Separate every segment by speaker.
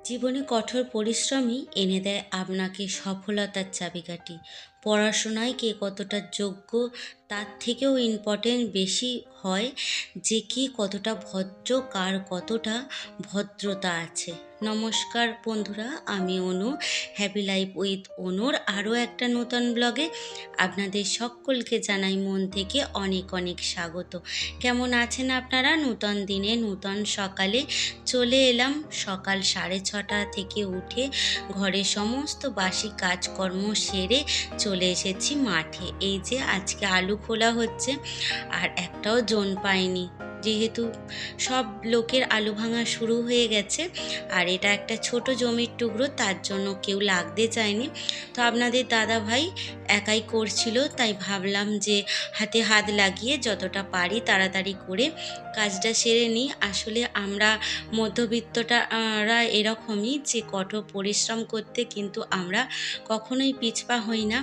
Speaker 1: জীবনে কঠোর পরিশ্রমই এনে দেয় আপনাকে সফলতার চাবিকাঠি। পড়াশোনায় কে কতটা যোগ্য তার থেকেও ইম্পর্টেন্ট বেশি হয় যে কে কতটা ভদ্র, কার কতটা ভদ্রতা আছে। নমস্কার বন্ধুরা, আমি অনু, হ্যাপি লাইফ উইথ অনুর আরও একটা নতুন ব্লগে আপনাদের সকলকে জানাই মন থেকে অনেক অনেক স্বাগত। কেমন আছেন আপনারা? নূতন দিনে নূতন সকালে চলে এলাম। সকাল 6:30 থেকে উঠে ঘরের সমস্ত বাসি কাজকর্ম সেরে চলে এসেছি মাঠে। এই যে আজকে আলু খোলা হচ্ছে, আর একটাও জন পাইনি, যেহেতু সব লোকের আলু ভাঙা শুরু হয়ে গেছে। আর এটা একটা ছোট জমির টুকরো, তার জন্য কেউ লাগতে চায়নি। তো আপনাদের দাদা ভাই একাই করছিল, তাই ভাবলাম যে হাতে হাত লাগিয়ে যতটা পারি তাড়াতাড়ি করে কাজটা সেরে নিই। আসলে আমরা মধ্যবিত্তরা এরকমই, যে কঠোর পরিশ্রম করতে কিন্তু আমরা কখনোই পিছপা হই না।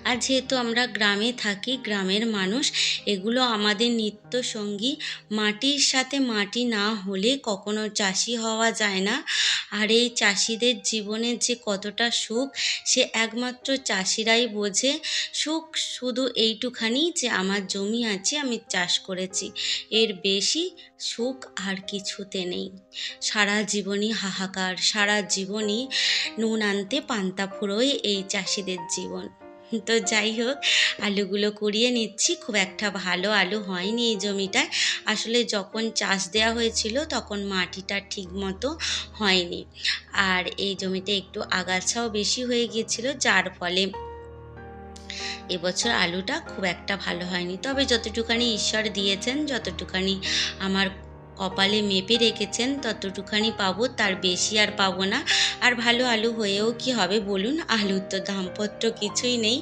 Speaker 1: আর যেহেতু আমরা গ্রামে থাকি, গ্রামের মানুষ, এগুলো আমাদের নিত্য সঙ্গী। মাটির সাথে মাটি না হলে কখনো চাষি হওয়া যায় না। আর এই চাষিদের জীবনের যে কতটা সুখ, সে একমাত্র চাষিরাই বোঝে। সুখ শুধু এইটুখানি যে আমার জমি আছে, আমি চাষ করেছি, এর বেশি সুখ আর কিছুতে নেই। সারা জীবনই হাহাকার, সারা জীবনই নুন আনতে পান্তা ফুরোয় এই চাষিদের জীবন। তো যাই হোক, আলুগুলো কুড়িয়ে নিচ্ছি। খুব একটা ভালো আলু হয়নি এই জমিটায়। আসলে যখন চাষ দেওয়া হয়েছিল তখন মাটিটা ঠিক মতো হয়নি, আর এই জমিতে একটু আগাছাও বেশি হয়ে গিয়েছিল, যার ফলে এবছর আলুটা খুব একটা ভালো হয়নি। তবে যতটুখানি ঈশ্বর দিয়েছেন, যতটুখানি আমার কপালে মেপে রেখেছেন, ততটুখানি পাবো, তার বেশি আর পাবো না। আর ভালো আলু হয়েও কি হবে বলুন? আলুর তো দামপত্র কিছুই নেই,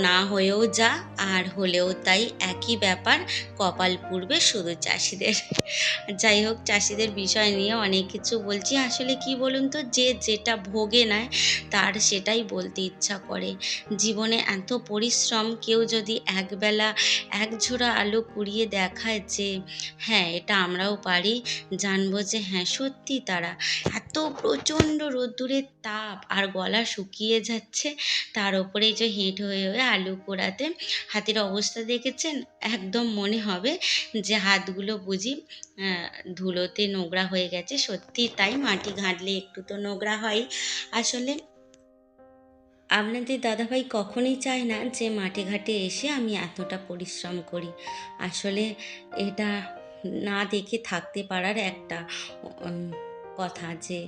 Speaker 1: না হয়েও যা আর হলেও তাই, একই ব্যাপার। কপাল পুড়বে শুধু চাষিদের। যাই হোক, চাষিদের বিষয় নিয়ে অনেক কিছু বলছি। আসলে কি বলুন তো, যে যেটা ভোগে নেয় তার সেটাই বলতে ইচ্ছা করে। জীবনে এত পরিশ্রম, কেউ যদি একবেলা এক ঝোড়া আলু কুড়িয়ে দেখায় যে হ্যাঁ এটা আমরাও পারি, জানবো যে হ্যাঁ সত্যি তারা। এত প্রচণ্ড রোদ্দুরের তাপ, আর গলা শুকিয়ে যাচ্ছে, তার ওপরে যে হেঁট হয়ে হয়ে আলু পোড়াতে হাতের অবস্থা দেখেছেন? একদম মনে হবে যে হাতগুলো বুঝি ধুলোতে নোংরা হয়ে গেছে। সত্যি তাই, মাটি ঘাঁটলে একটু তো নোংরা হয়। আসলে আপনাদের দাদাভাই কখনোই চায় না যে মাঠে ঘাটে এসে আমি এতটা পরিশ্রম করি। আসলে এটা না দেখে থাকতে পারার একটা উম, কথা, যে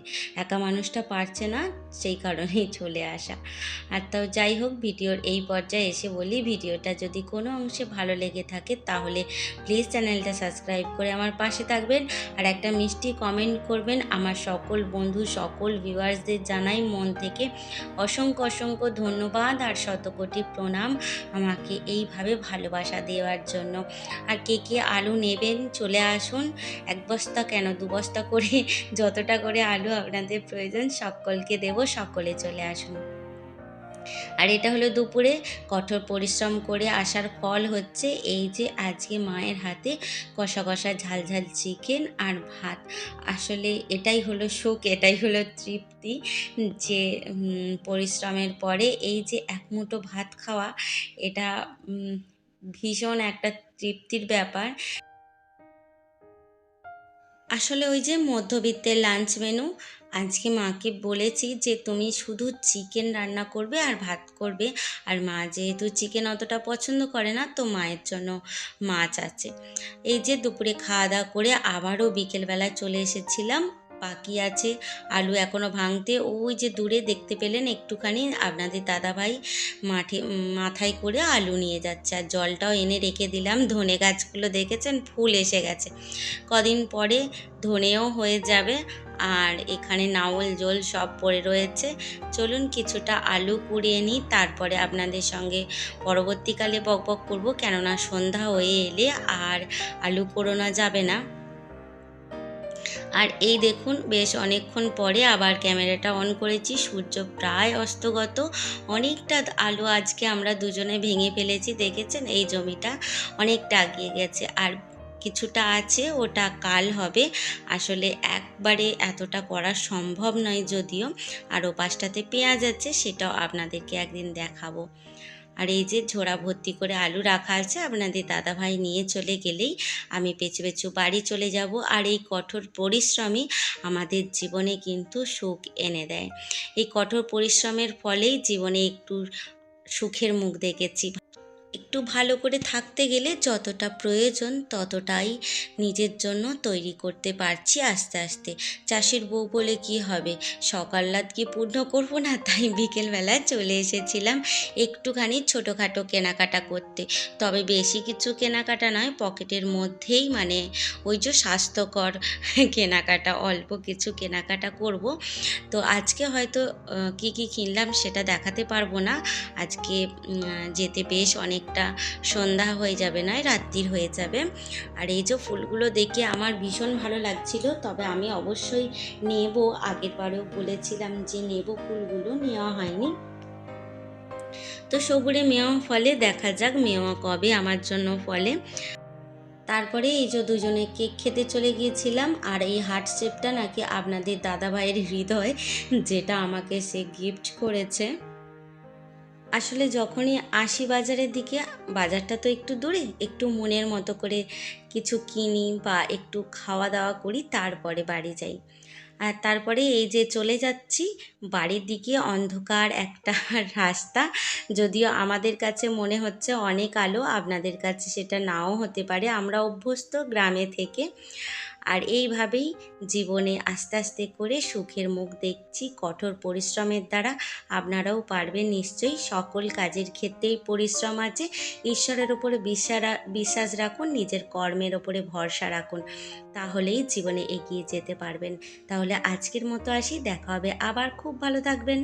Speaker 1: একা মানুষটা পারছে না, সেই কারণেই চলে আসা। আর তাও যাই হোক, ভিডিওর এই পর্যায়ে এসে বলি, ভিডিওটা যদি কোনো অংশে ভালো লেগে থাকে তাহলে প্লিজ চ্যানেলটা সাবস্ক্রাইব করে আমার পাশে থাকবেন, আর একটা মিষ্টি কমেন্ট করবেন। আমার সকল বন্ধু, সকল ভিউয়ার্সদের জানাই মন থেকে অসংখ্য অসংখ্য ধন্যবাদ আর শতকোটি প্রণাম আমাকে এইভাবে ভালোবাসা দেওয়ার জন্য। আর কে কে আলু নেবেন চলে আসুন, 1 বস্তা কেন 2 বস্তা করে, যতটা করে আলু আপনাদের প্রয়োজন সকলকে দেব, সকলে চলে আসুন। আর এটা হলো দুপুরে কঠোর পরিশ্রম করে আসার ফল হচ্ছে এই যে আজকে মায়ের হাতে কষা কষা ঝাল ঝাল চিকেন আর ভাত। আসলে এটাই হলো সুখ, এটাই হলো তৃপ্তি, যে পরিশ্রমের পরে এই যে এক মুঠো ভাত খাওয়া, এটা ভীষণ একটা তৃপ্তির ব্যাপার। আসলে ওই যে মধ্যবিত্তের লাঞ্চ মেনু, আজকে মাকে বলেছি যে তুমি শুধু চিকেন রান্না করবে আর ভাত করবে। আর মা যেহেতু চিকেন অতটা পছন্দ করে না, তো মায়ের জন্য মাছ আছে। এই যে দুপুরে খাওয়া দাওয়া করে আবারও বিকেলবেলা চলে এসেছিলাম। বাকি আছে আলু এখনও ভাঙতে। ওই যে দূরে দেখতে পেলেন একটুখানি আপনাদের দাদাভাই মাথায় করে আলু নিয়ে যাচ্ছে, আর জলটাও এনে রেখে দিলাম। ধনে গাছগুলো দেখেছেন, ফুল এসে গেছে, কদিন পরে ধনেও হয়ে যাবে। আর এখানে নাওল জল সব পড়ে রয়েছে। চলুন কিছুটা আলু কুড়িয়ে নিই, তারপরে আপনাদের সঙ্গে পরবর্তীকালে বকবক করবো, কেননা সন্ধ্যা হয়ে এলে আর আলু পোড়ানো যাবে না। আর এই দেখুন, বেশ অনেকক্ষণ পরে আবার ক্যামেরাটা অন করেছি, সূর্য প্রায় অস্তগত। অনেকটা আলু আজকে আমরা দুজনে ভেঙে ফেলেছি, দেখেছেন এই জমিটা অনেকটা এগিয়ে গেছে। আর কিছুটা আছে, ওটা কাল হবে। আসলে একবারে এতটা করা সম্ভব নয় যদিও। আর ওপাশটাতে পেঁয়াজ আছে, সেটাও আপনাদেরকে একদিন দেখাবো। আর এই যে ঝোড়া ভর্তি করে আলু রাখা আছে, আপনাদের দাদাভাই নিয়ে চলে গেলেই আমি পেছু পেছু বাড়ি চলে যাব। আর এই কঠোর পরিশ্রমই আমাদের জীবনে কিন্তু সুখ এনে দেয়। এই কঠোর পরিশ্রমের ফলেই জীবনে একটু সুখের মুখ দেখেছি। একটু ভালো করে থাকতে গেলে যতটা প্রয়োজন ততটাই নিজের জন্য তৈরি করতে পারছি আস্তে আস্তে। চাষির বউ বলে কি হবে, সকাল রাত কি পূর্ণ করব না? তাই বিকেলবেলায় চলে এসেছিলাম একটুখানি ছোটোখাটো কেনাকাটা করতে। তবে বেশি কিছু কেনাকাটা নয়, পকেটের মধ্যেই মানে ওই যে স্বাস্থ্যকর কেনাকাটা, অল্প কিছু কেনাকাটা করব। তো আজকে হয়তো কি কি কিনলাম সেটা দেখাতে পারবো না। আজকে যেতে বেশ অনেকটা সন্ধ্যা হয়ে যাবে, নয় রাত্রির হয়ে যাবে। আর এই যে ফুলগুলো দেখে আমার ভীষণ ভালো লাগছিল, তবে আমি অবশ্যই নেব। আগের বারেও বলেছিলাম যে নেব, ফুলগুলো নেওয়া হয়নি। তো সবুরে মেওয়া ফলে, দেখা যাক মেওয়া কবে আমার জন্য ফলে। তারপরে এই যে দুজনে কেক খেতে চলে গিয়েছিলাম। আর এই হার্ট শেপটা নাকি আপনাদের দাদাভাইয়ের হৃদয়, যেটা আমাকে সে গিফট করেছে। আসলে যখনই আসি বাজারের দিকে, বাজারটা তো একটু দূরে, একটু মনের মতো করে কিছু কিনি বা একটু খাওয়া দাওয়া করি, তারপরে বাড়ি যাই। আর তারপরে এই যে চলে যাচ্ছি বাড়ির দিকে, অন্ধকার একটা রাস্তা। যদিও আমাদের কাছে মনে হচ্ছে অনেক আলো, আপনাদের কাছে সেটা নাও হতে পারে, আমরা অভ্যস্ত গ্রামে থেকে। আর এইভাবেই জীবনে আস্তে আস্তে করে সুখের মুখ দেখছি কঠোর পরিশ্রমের দ্বারা। আপনারাও পারবেন নিশ্চয়ই। সকল কাজের ক্ষেত্রেই পরিশ্রম আছে। ঈশ্বরের ওপরে বিশ্বাস রাখুন, নিজের কর্মের ওপরে ভরসা রাখুন, তাহলেই জীবনে এগিয়ে যেতে পারবেন। তাহলে আজকের মতো আসি, দেখা হবে আবার। খুব ভালো থাকবেন।